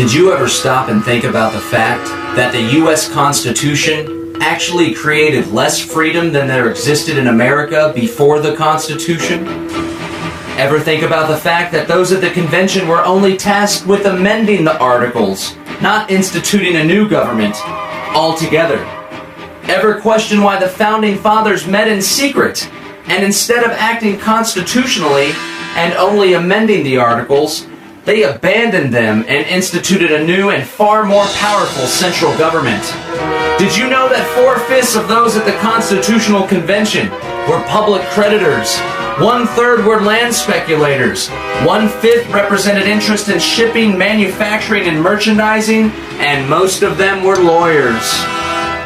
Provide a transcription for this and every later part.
Did you ever stop and think about the fact that the U.S. Constitution actually created less freedom than there existed in America before the Constitution? Ever think about the fact that those at the convention were only tasked with amending the articles, not instituting a new government altogether? Ever question why the Founding Fathers met in secret, and instead of acting constitutionally and only amending the articles, they abandoned them and instituted a new and far more powerful central government? Did you know that 4/5 of those at the Constitutional Convention were public creditors? 1/3 were land speculators. 1/5 represented interest in shipping, manufacturing, and merchandising, and most of them were lawyers.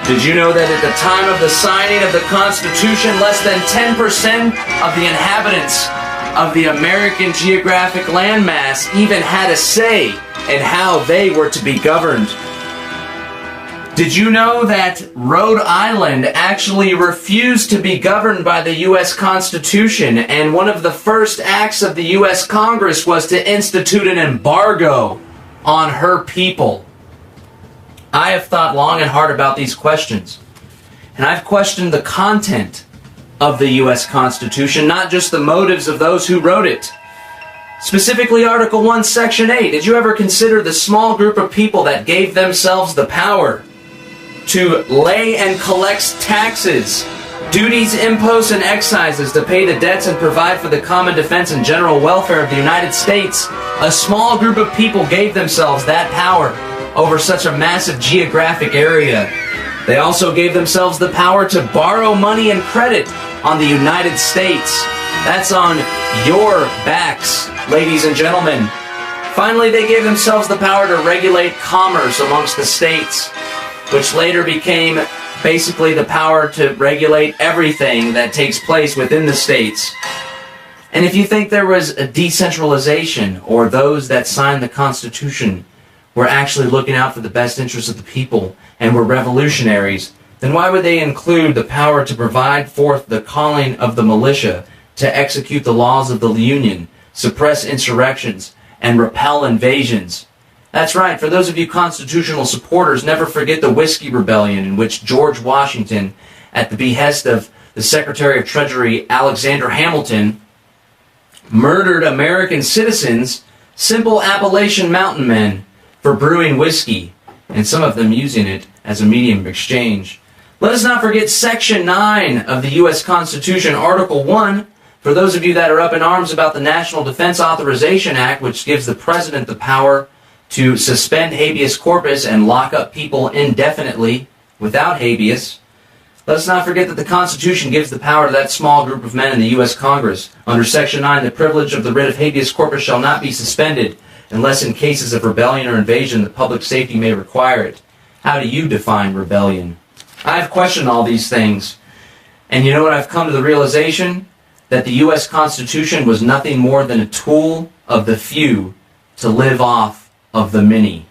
Did you know that at the time of the signing of the Constitution, less than 10% of the inhabitants of the American geographic landmass even had a say in how they were to be governed? Did you know that Rhode Island actually refused to be governed by the U.S. Constitution, and one of the first acts of the U.S. Congress was to institute an embargo on her people? I have thought long and hard about these questions, and I've questioned the content of the U.S. Constitution, not just the motives of those who wrote it. Specifically, Article 1, Section 8. Did you ever consider the small group of people that gave themselves the power to lay and collect taxes, duties, imposts, and excises to pay the debts and provide for the common defense and general welfare of the United States? A small group of people gave themselves that power over such a massive geographic area. They also gave themselves the power to borrow money and credit on the United States. That's on your backs, ladies and gentlemen. Finally, they gave themselves the power to regulate commerce amongst the states, which later became basically the power to regulate everything that takes place within the states. And if you think there was a decentralization, or those that signed the Constitution were actually looking out for the best interests of the people and were revolutionaries, then why would they include the power to provide forth the calling of the militia to execute the laws of the Union, suppress insurrections, and repel invasions? That's right, for those of you constitutional supporters, never forget the Whiskey Rebellion, in which George Washington, at the behest of the Secretary of Treasury Alexander Hamilton, murdered American citizens, simple Appalachian mountain men, for brewing whiskey, and some of them using it as a medium of exchange. Let us not forget Section 9 of the U.S. Constitution, Article 1, for those of you that are up in arms about the National Defense Authorization Act, which gives the President the power to suspend habeas corpus and lock up people indefinitely without habeas. Let us not forget that the Constitution gives the power to that small group of men in the U.S. Congress. Under Section 9, the privilege of the writ of habeas corpus shall not be suspended unless in cases of rebellion or invasion the public safety may require it. How do you define rebellion? I've questioned all these things, and you know what? I've come to the realization that the U.S. Constitution was nothing more than a tool of the few to live off of the many.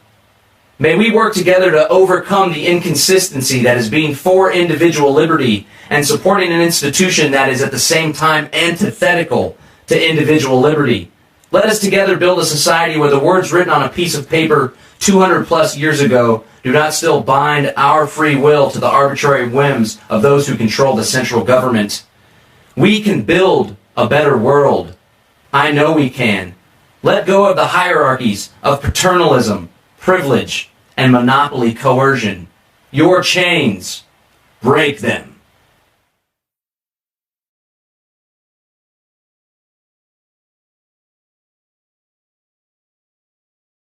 May we work together to overcome the inconsistency that is being for individual liberty and supporting an institution that is at the same time antithetical to individual liberty. Let us together build a society where the words written on a piece of paper 200 plus years ago do not still bind our free will to the arbitrary whims of those who control the central government. We can build a better world. I know we can. Let go of the hierarchies of paternalism, privilege, and monopoly coercion. Your chains, break them.